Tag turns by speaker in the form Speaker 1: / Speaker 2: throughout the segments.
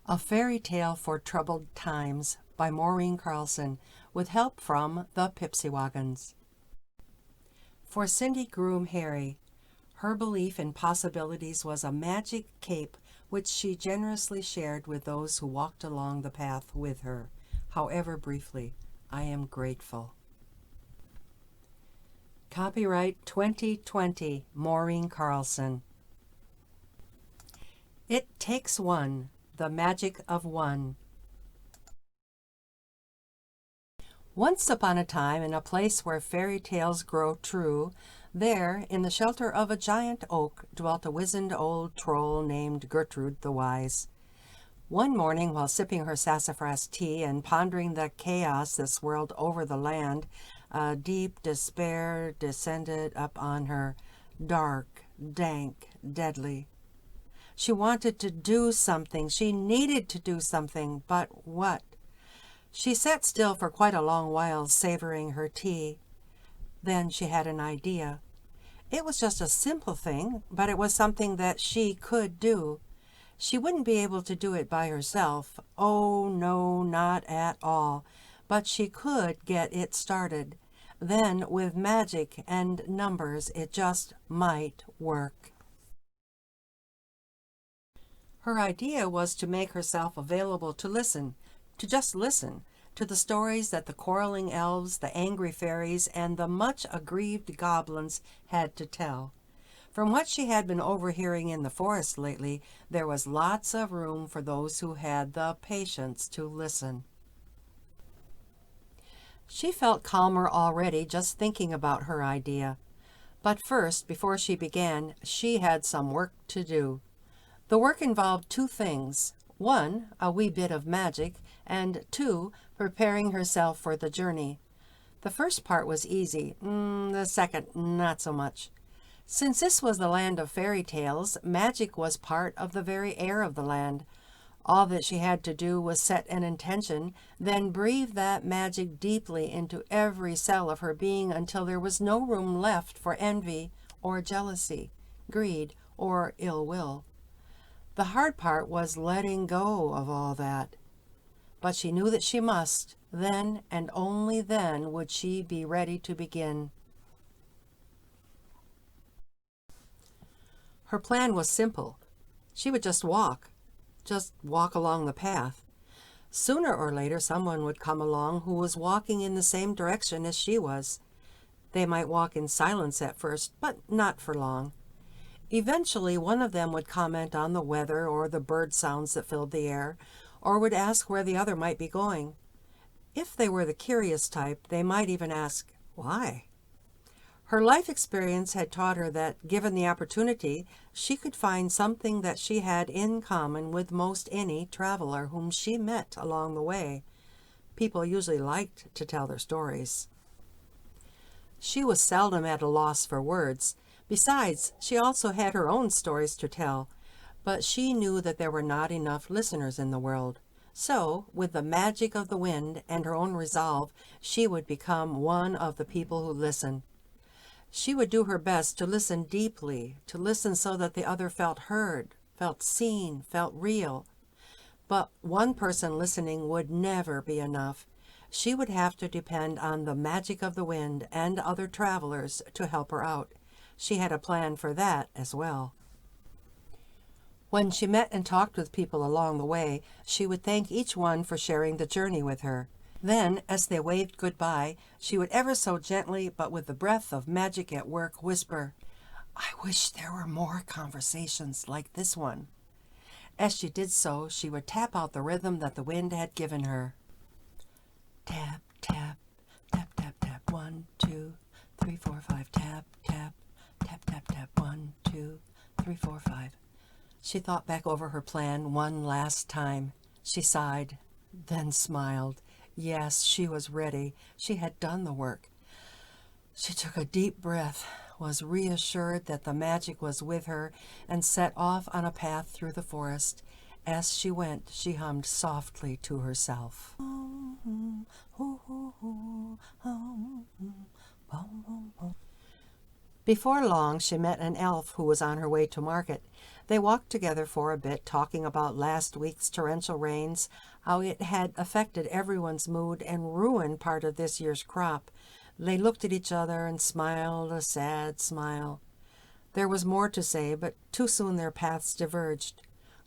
Speaker 1: A Fairy Tale for Troubled Times by Maureen Carlson, with help from the Pipsywagons. For Cindy Groom Harry, her belief in possibilities was a magic cape which she generously shared with those who walked along the path with her, however briefly. I am grateful. Copyright 2020, Maureen Carlson. It takes one. The magic of one. Once upon a time, in a place where fairy tales grow true, there, in the shelter of a giant oak, dwelt a wizened old troll named Gertrude the Wise. One morning, while sipping her sassafras tea and pondering the chaos that swirled over the land, a deep despair descended upon her, dark, dank, deadly. She wanted to do something. She needed to do something. But what? She sat still for quite a long while, savoring her tea. Then she had an idea. It was just a simple thing, but it was something that she could do. She wouldn't be able to do it by herself. Oh, no, not at all. But she could get it started. Then, with magic and numbers, it just might work. Her idea was to make herself available to listen, to just listen, to the stories that the quarreling elves, the angry fairies, and the much aggrieved goblins had to tell. From what she had been overhearing in the forest lately, there was lots of room for those who had the patience to listen. She felt calmer already just thinking about her idea. But first, before she began, she had some work to do. The work involved two things. One, a wee bit of magic, and two, preparing herself for the journey. The first part was easy, the second not so much. Since this was the land of fairy tales, magic was part of the very air of the land. All that she had to do was set an intention, then breathe that magic deeply into every cell of her being until there was no room left for envy or jealousy, greed or ill will. The hard part was letting go of all that. But she knew that she must. Then and only then would she be ready to begin. Her plan was simple. She would just walk along the path. Sooner or later, someone would come along who was walking in the same direction as she was. They might walk in silence at first, but not for long. Eventually, one of them would comment on the weather or the bird sounds that filled the air, or would ask where the other might be going. If they were the curious type, they might even ask, why? Her life experience had taught her that, given the opportunity, she could find something that she had in common with most any traveler whom she met along the way. People usually liked to tell their stories. She was seldom at a loss for words. Besides, she also had her own stories to tell, but she knew that there were not enough listeners in the world. So, with the magic of the wind and her own resolve, she would become one of the people who listen. She would do her best to listen deeply, to listen so that the other felt heard, felt seen, felt real. But one person listening would never be enough. She would have to depend on the magic of the wind and other travelers to help her out. She had a plan for that as well. When she met and talked with people along the way, she would thank each one for sharing the journey with her. Then, as they waved goodbye, she would ever so gently, but with the breath of magic at work, whisper, "I wish there were more conversations like this one." As she did so, she would tap out the rhythm that the wind had given her. Tap, tap, tap, tap, tap, 1, 2, 3, 4, 5, tap, tap, tap, tap, tap, 1, 2, 3, 4, 5. She thought back over her plan one last time. She sighed, then smiled. Yes, she was ready. She had done the work. She took a deep breath, was reassured that the magic was with her, and set off on a path through the forest. As she went, she hummed softly to herself. Before long, she met an elf who was on her way to market. They walked together for a bit, talking about last week's torrential rains, how it had affected everyone's mood and ruined part of this year's crop. They looked at each other and smiled a sad smile. There was more to say, but too soon their paths diverged.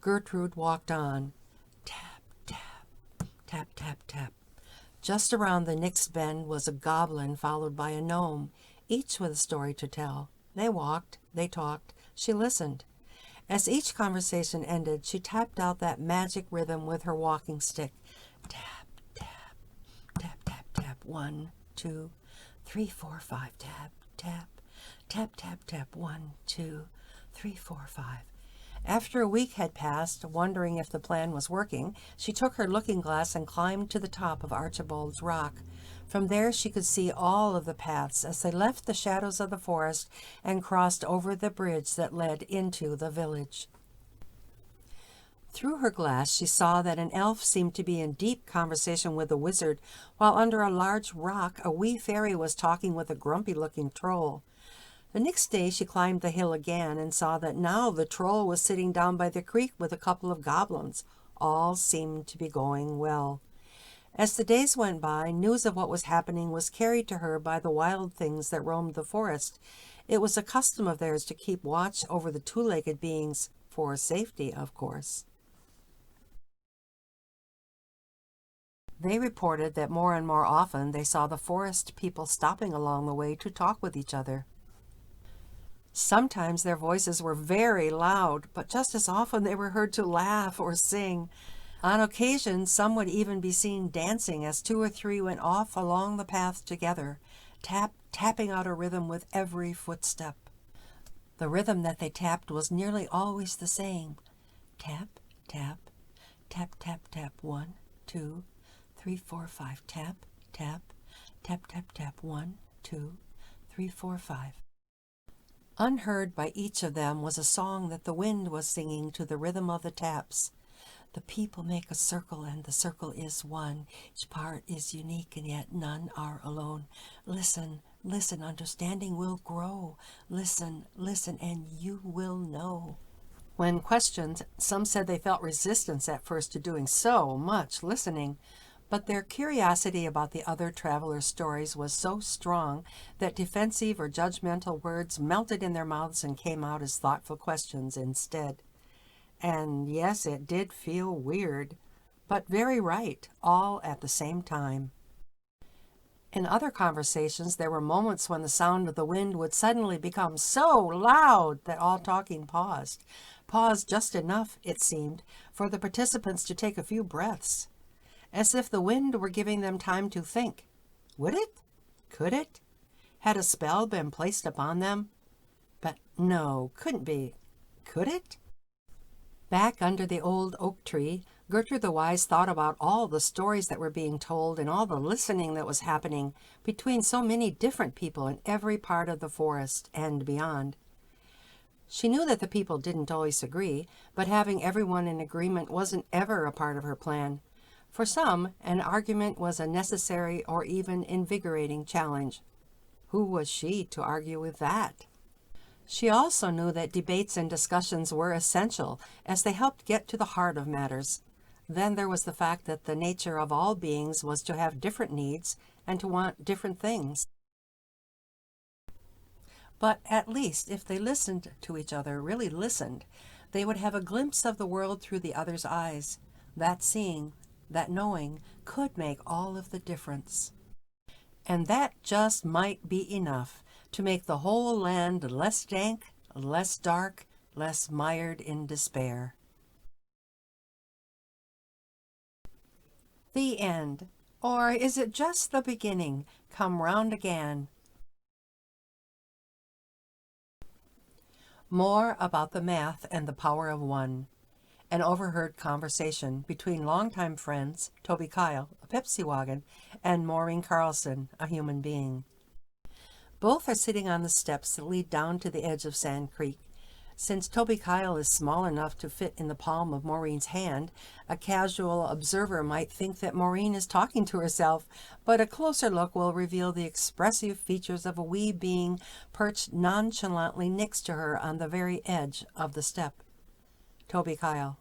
Speaker 1: Gertrude walked on. Tap, tap, tap, tap, tap. Just around the next bend was a goblin followed by a gnome, each with a story to tell. They walked, they talked, she listened. As each conversation ended, she tapped out that magic rhythm with her walking stick. Tap, tap, tap, tap, tap. 1, 2, 3, 4, 5. Tap, tap, tap, tap, tap. 1, 2, 3, 4, 5. After a week had passed, wondering if the plan was working, she took her looking glass and climbed to the top of Archibald's Rock. From there she could see all of the paths as they left the shadows of the forest and crossed over the bridge that led into the village. Through her glass she saw that an elf seemed to be in deep conversation with a wizard, while under a large rock a wee fairy was talking with a grumpy-looking troll. The next day she climbed the hill again and saw that now the troll was sitting down by the creek with a couple of goblins. All seemed to be going well. As the days went by, news of what was happening was carried to her by the wild things that roamed the forest. It was a custom of theirs to keep watch over the two-legged beings, for safety, of course. They reported that more and more often they saw the forest people stopping along the way to talk with each other. Sometimes their voices were very loud, but just as often they were heard to laugh or sing. On occasion, some would even be seen dancing as 2 or 3 went off along the path together, tapping out a rhythm with every footstep. The rhythm that they tapped was nearly always the same. Tap, tap, tap, tap, tap. 1, 2, 3, 4, 5. Tap, tap, tap, tap, tap. 1, 2, 3, 4, 5. Unheard by each of them was a song that the wind was singing to the rhythm of the taps. The people make a circle and the circle is one. Each part is unique and yet none are alone. Listen, listen, understanding will grow. Listen, listen, and you will know. When questioned, some said they felt resistance at first to doing so much listening, but their curiosity about the other travelers' stories was so strong that defensive or judgmental words melted in their mouths and came out as thoughtful questions instead. And yes, it did feel weird, but very right, all at the same time. In other conversations, there were moments when the sound of the wind would suddenly become so loud that all talking paused. Paused just enough, it seemed, for the participants to take a few breaths, as if the wind were giving them time to think. Would it? Could it? Had a spell been placed upon them? But no, couldn't be. Could it? Back under the old oak tree, Gertrude the Wise thought about all the stories that were being told and all the listening that was happening between so many different people in every part of the forest and beyond. She knew that the people didn't always agree, but having everyone in agreement wasn't ever a part of her plan. For some, an argument was a necessary or even invigorating challenge. Who was she to argue with that? She also knew that debates and discussions were essential, as they helped get to the heart of matters. Then there was the fact that the nature of all beings was to have different needs and to want different things. But at least if they listened to each other, really listened, they would have a glimpse of the world through the other's eyes. That seeing, that knowing, could make all of the difference. And that just might be enough to make the whole land less dank, less dark, less mired in despair. The end. Or is it just the beginning? Come round again. More about the math and the power of one. An overheard conversation between longtime friends Toby Kyle, a Pepsi wagon, and Maureen Carlson, a human being. Both are sitting on the steps that lead down to the edge of Sand Creek. Since Toby Kyle is small enough to fit in the palm of Maureen's hand, a casual observer might think that Maureen is talking to herself, but a closer look will reveal the expressive features of a wee being perched nonchalantly next to her on the very edge of the step. Toby Kyle.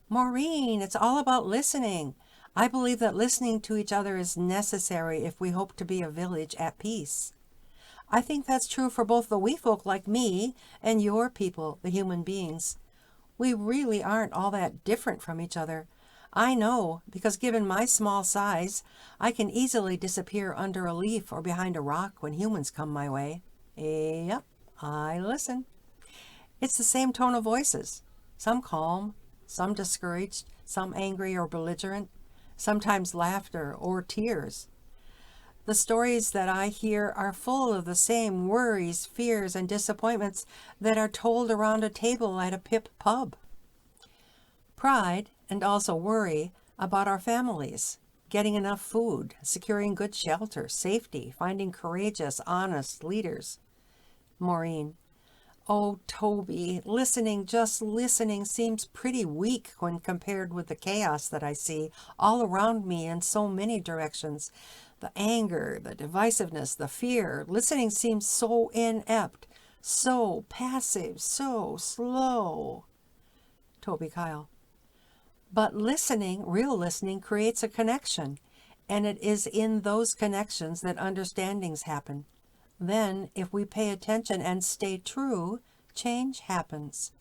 Speaker 1: Maureen, it's all about listening. I believe that listening to each other is necessary if we hope to be a village at peace. I think that's true for both the wee folk like me and your people, the human beings. We really aren't all that different from each other. I know, because given my small size, I can easily disappear under a leaf or behind a rock when humans come my way. Yep, I listen. It's the same tone of voices, some calm, some discouraged, some angry or belligerent, sometimes laughter or tears. The stories that I hear are full of the same worries, fears, and disappointments that are told around a table at a pip pub. Pride and also worry about our families, getting enough food, securing good shelter, safety, finding courageous, honest leaders. Maureen. Oh, Toby, listening, just listening seems pretty weak when compared with the chaos that I see all around me in so many directions. The anger, the divisiveness, the fear. Listening seems so inept, so passive, so slow. Toby Kyle. But listening, real listening, creates a connection, and it is in those connections that understandings happen. Then, if we pay attention and stay true, change happens.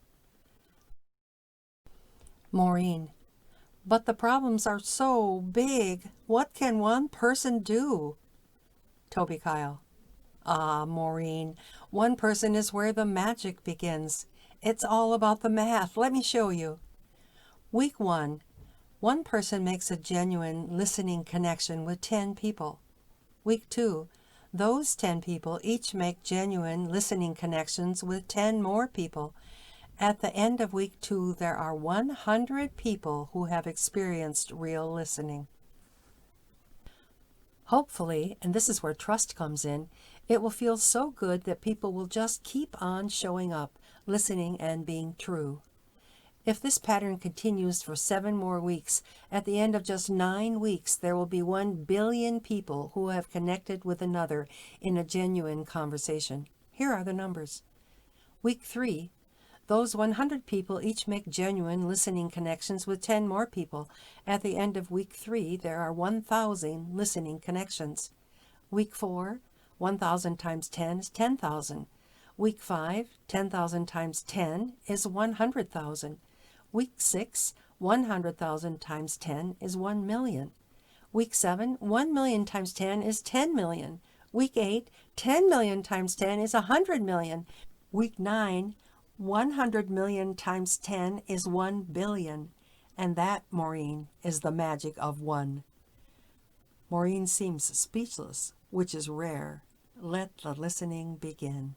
Speaker 1: Maureen. But the problems are so big. What can one person do? Toby Kyle. Ah, Maureen, one person is where the magic begins. It's all about the math. Let me show you. Week 1. One person makes a genuine listening connection with 10 people. Week 2. Those 10 people each make genuine listening connections with 10 more people. At the end of week 2, there are 100 people who have experienced real listening. Hopefully, and this is where trust comes in, it will feel so good that people will just keep on showing up, listening and being true. If this pattern continues for 7 more weeks, at the end of just 9 weeks, there will be 1 billion people who have connected with another in a genuine conversation. Here are the numbers. Week 3, those 100 people each make genuine listening connections with 10 more people. At the end of week 3, there are 1,000 listening connections. Week 4, 1,000 times 10 is 10,000. Week 5, 10,000 times 10 is 100,000. Week 6, 100,000 times 10 is 1 million. Week 7, 1 million times 10 is 10 million. Week 8, 10 million times 10 is 100 million. Week 9, 100 million times 10 is 1 billion. And that, Maureen, is the magic of 1. Maureen seems speechless, which is rare. Let the listening begin.